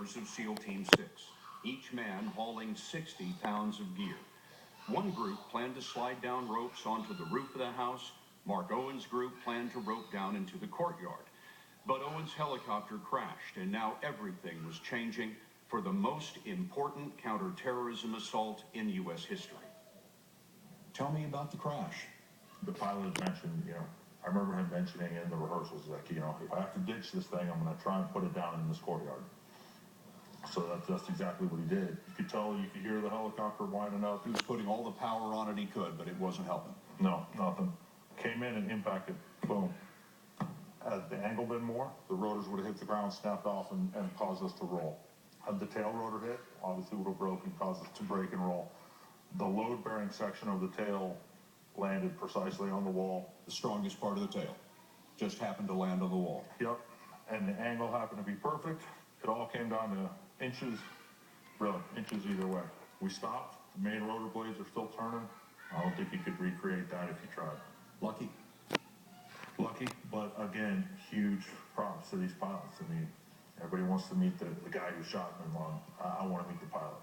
members of SEAL Team 6, each man hauling 60 pounds of gear. One group planned to slide down ropes onto the roof of the house. Mark Owen's group planned to rope down into the courtyard. But Owen's helicopter crashed, and now everything was changing for the most important counterterrorism assault in U.S. history. Tell me about the crash. The pilot mentioned, I remember him mentioning in the rehearsals, like, if I have to ditch this thing, I'm going to try and put it down in this courtyard. So that's exactly what he did. You could hear the helicopter winding up. He was putting all the power on it he could, but it wasn't helping. No, nothing. Came in and impacted. Boom. Had the angle been more, the rotors would have hit the ground, snapped off, and caused us to roll. Had the tail rotor hit, obviously would have broken, caused us to break and roll. The load-bearing section of the tail landed precisely on the wall. The strongest part of the tail just happened to land on the wall. Yep. And the angle happened to be perfect. It all came down to inches, really, inches either way. We stopped. The main rotor blades are still turning. I don't think you could recreate that if you tried. Lucky. Lucky, but again, huge props to these pilots. I mean, everybody wants to meet the guy who shot Bin Laden. I want to meet the pilot.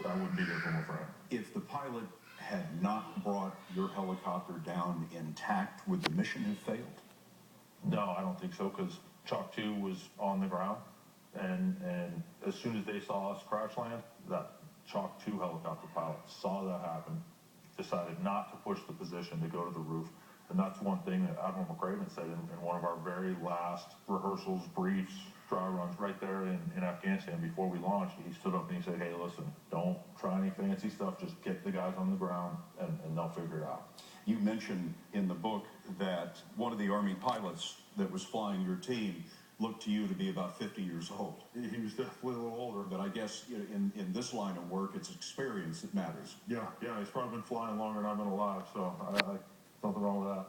I wouldn't be there for my friend. If the pilot had not brought your helicopter down intact, would the mission have failed? No, I don't think so, because Chalk 2 was on the ground, and as soon as they saw us crash land, that Chalk 2 helicopter pilot saw that happen, decided not to push the position to go to the roof. And that's one thing that Admiral McRaven said in one of our very last rehearsals, briefs, dry runs right there in Afghanistan before we launched. He stood up and he said, hey, listen, don't try any fancy stuff. Just get the guys on the ground and they'll figure it out. You mentioned in the book that one of the Army pilots that was flying your team looked to you to be about 50 years old. He was definitely a little older. But I guess in this line of work, it's experience that matters. Yeah, he's probably been flying longer than I've been alive, so nothing wrong with that.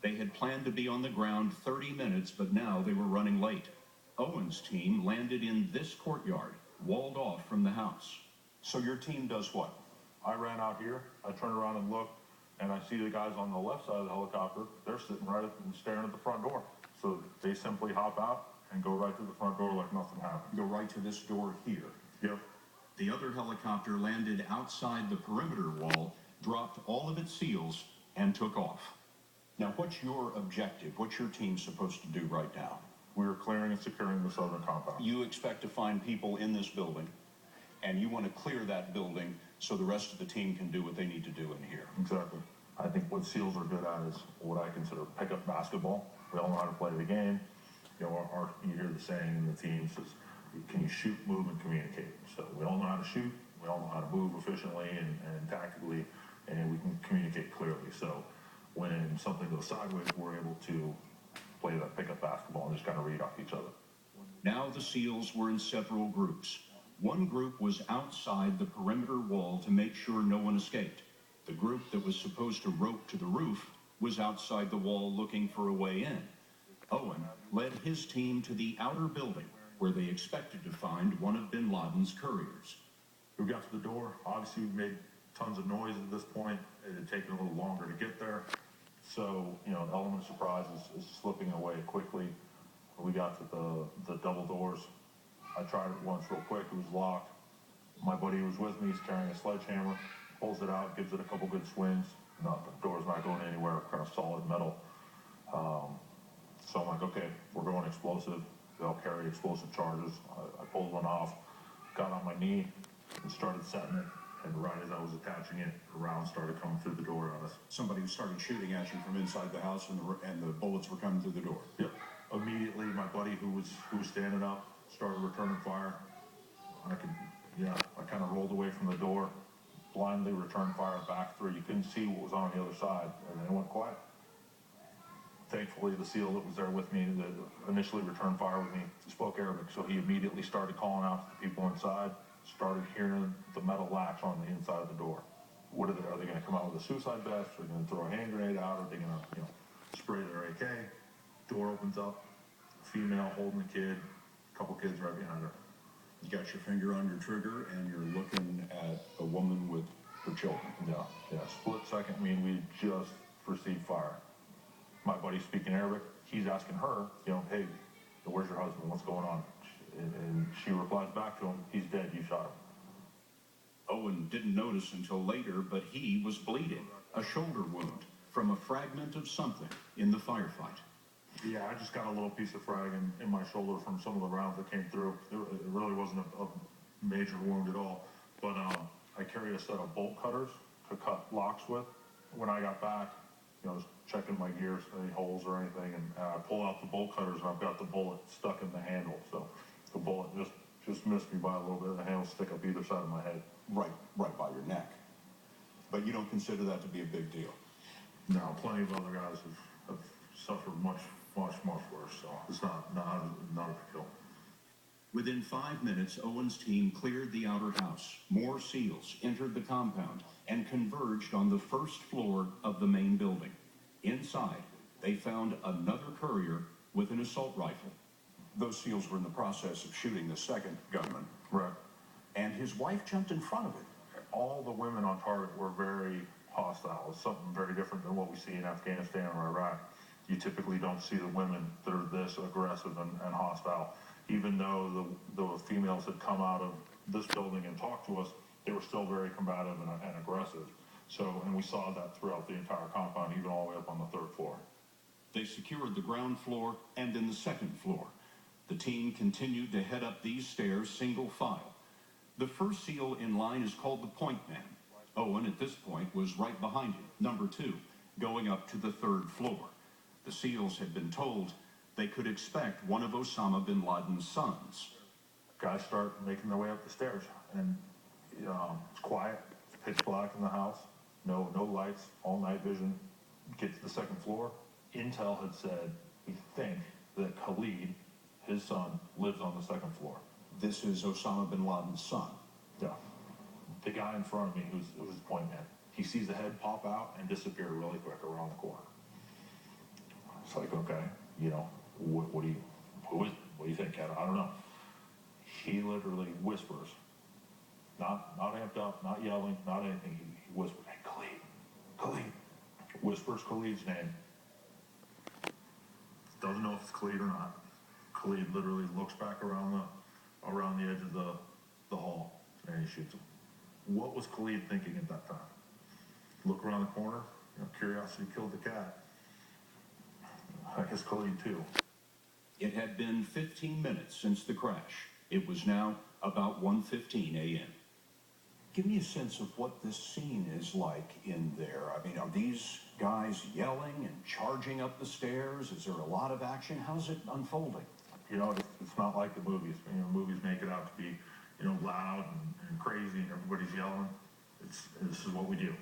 They had planned to be on the ground 30 minutes, but now they were running late. Owen's team landed in this courtyard, walled off from the house. So your team does what? I ran out here, I turned around and looked, and I see the guys on the left side of the helicopter. They're sitting right and staring at the front door. So they simply hop out and go right to the front door like nothing happened. Go right to this door here. Yep. The other helicopter landed outside the perimeter wall, dropped all of its SEALs, and took off. Now, what's your objective? What's your team supposed to do right now? We are clearing and securing the southern compound. You expect to find people in this building, and you want to clear that building so the rest of the team can do what they need to do in here. Exactly. I think what SEALs are good at is what I consider pickup basketball. We all know how to play the game. You hear the saying in the team says, can you shoot, move, and communicate? So we all know how to shoot. We all know how to move efficiently and tactically, and we can communicate clearly. So when something goes sideways, we're able to play that pickup basketball and just kind of read off each other. Now the SEALs were in several groups. One group was outside the perimeter wall to make sure no one escaped. The group that was supposed to rope to the roof was outside the wall looking for a way in. Owen led his team to the outer building where they expected to find one of Bin Laden's couriers. We got to the door. Obviously, we made tons of noise at this point. It had taken a little longer to get there. So, the element of surprise is slipping away quickly. We got to the double doors. I tried it once real quick. It was locked. My buddy who was with me, he's carrying a sledgehammer, pulls it out, gives it a couple good swings. No, the door's not going anywhere, kind of solid metal. So I'm like, okay, we're going explosive. They'll carry explosive charges. I pulled one off, got on my knee, and started setting it. And right as I was attaching it, a round started coming through the door on us. Somebody started shooting at you from inside the house, and the bullets were coming through the door. Yep. Immediately, my buddy who was standing up started returning fire. I kind of rolled away from the door, blindly returned fire back through. You couldn't see what was on the other side, and then it went quiet. Thankfully, the SEAL that was there with me, that initially returned fire with me, spoke Arabic, so he immediately started calling out to the people inside, started hearing the metal latch on the inside of the door. Are they going to come out with a suicide vest? Are they going to throw a hand grenade out? Are they going to spray their AK? Door opens up, female holding the kid, a couple kids right behind her. You got your finger on your trigger, and you're looking at a woman with her children. Yeah. Split second, we just received fire. My buddy speaking Arabic, he's asking her, hey, Where's your husband? What's going on? And she replies back to him, he's dead, you shot him. Owen didn't notice until later, but he was bleeding, a shoulder wound from a fragment of something in the firefight. Yeah, I just got a little piece of frag in my shoulder from some of the rounds that came through. It really wasn't a major wound at all. But I carry a set of bolt cutters to cut locks with. When I got back, I was checking my gears, any holes or anything, and I pull out the bolt cutters, and I've got the bullet stuck in the handle. So the bullet just missed me by a little bit. The handle stick up either side of my head. Right by your neck. But you don't consider that to be a big deal? No, plenty of other guys have suffered much worse, so it's not a big deal. Within 5 minutes, Owen's team cleared the outer house. More SEALs entered the compound and converged on the first floor of the main building. Inside, they found another courier with an assault rifle. Those SEALs were in the process of shooting the second gunman. Right. And his wife jumped in front of it. All the women on target were very hostile. It's something very different than what we see in Afghanistan or Iraq. You typically don't see the women that are this aggressive and hostile. Even though the females had come out of this building and talked to us, they were still very combative and aggressive. So, and we saw that throughout the entire compound, even all the way up on the 3rd floor. They secured the ground floor and then the 2nd floor. The team continued to head up these stairs single file. The first SEAL in line is called the point man. Owen, at this point, was right behind him, number 2, going up to the 3rd floor. The SEALs had been told they could expect one of Osama Bin Laden's sons. Guys start making their way up the stairs, and it's quiet, it's pitch black in the house, no lights, all night vision. Get to the 2nd floor. Intel had said, we think that Khalid, his son, lives on the 2nd floor. This is Osama Bin Laden's son. Yeah. The guy in front of me, who's the point man, he sees the head pop out and disappear really quick around the corner. It's like, okay, what do you think, Ken? I don't know. He literally whispers, not amped up, not yelling, not anything. He whispered, hey, Khalid. Whispers Khalid's name. Doesn't know if it's Khalid or not. Khalid literally looks back around the edge of the hall, and he shoots him. What was Khalid thinking at that time? Look around the corner, curiosity killed the cat. I guess Khalid too. It had been 15 minutes since the crash. It was now about 1:15 a.m. Give me a sense of what this scene is like in there. I mean, are these guys yelling and charging up the stairs? Is there a lot of action? How's it unfolding? It's not like the movies. Movies make it out to be, loud and crazy and everybody's yelling. This is what we do.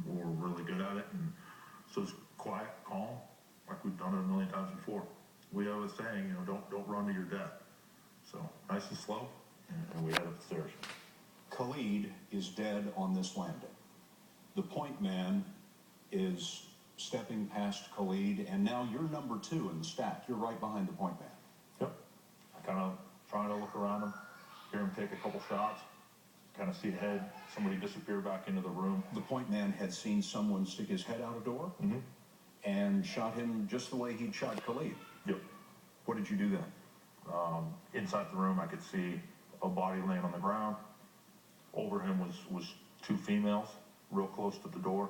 We're really good at it, and so it's quiet, calm, like we've done it a million times before. We have a saying, don't run to your death. So nice and slow, and we head up the stairs. Khalid is dead on this landing. The point man is stepping past Khalid, and now you're number 2 in the stack. You're right behind the point man. Yep. I kind of trying to look around him, hear him take a couple shots, kind of see a head, somebody disappear back into the room. The point man had seen someone stick his head out a door and shot him just the way he'd shot Khalid. Yep. What did you do then? Inside the room, I could see a body laying on the ground. Over him was 2 females, real close to the door.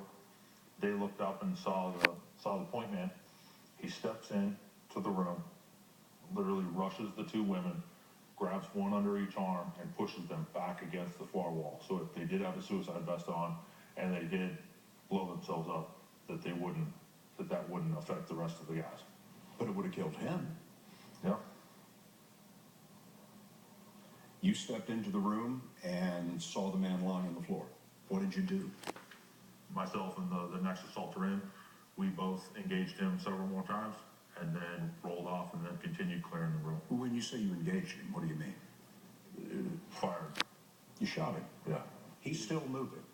They looked up and saw the point man. He steps in to the room, literally rushes the 2 women, grabs one under each arm, and pushes them back against the far wall. So if they did have a suicide vest on and they did blow themselves up, that wouldn't affect the rest of the guys. But it would have killed him. Yeah. You stepped into the room and saw the man lying on the floor. What did you do? Myself and the next assaulter in, we both engaged him several more times and then rolled off and then continued clearing the room. When you say you engaged him, what do you mean? Fired. You shot him? Yeah. He's still moving.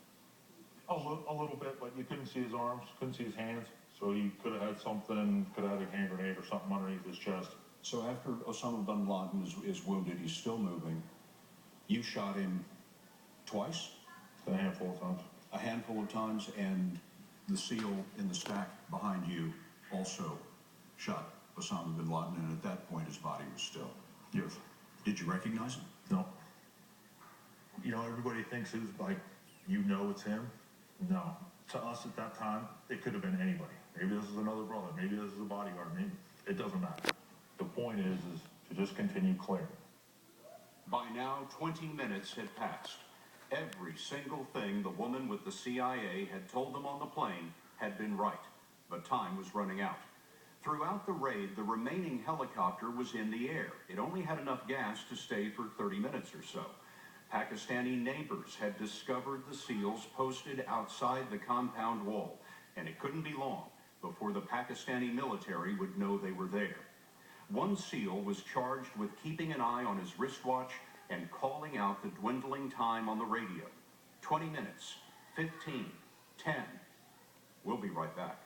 A little bit, but you couldn't see his arms, couldn't see his hands. So he could have had a hand grenade or something underneath his chest. So after Osama bin Laden is wounded, he's still moving. You shot him twice? A handful of times. A handful of times, and the SEAL in the stack behind you also shot Osama Bin Laden, and at that point his body was still. Yes. Did you recognize him? No. You know, everybody thinks it's like, you know it's him. No. To us at that time, it could have been anybody. Maybe this is another brother. Maybe this is a bodyguard. Maybe it doesn't matter. The point is to just continue clearing. By now, 20 minutes had passed. Every single thing the woman with the CIA had told them on the plane had been right, but time was running out. Throughout the raid, the remaining helicopter was in the air. It only had enough gas to stay for 30 minutes or so. Pakistani neighbors had discovered the SEALs posted outside the compound wall, and it couldn't be long before the Pakistani military would know they were there. One SEAL was charged with keeping an eye on his wristwatch and calling out the dwindling time on the radio. 20 minutes, 15, 10. We'll be right back.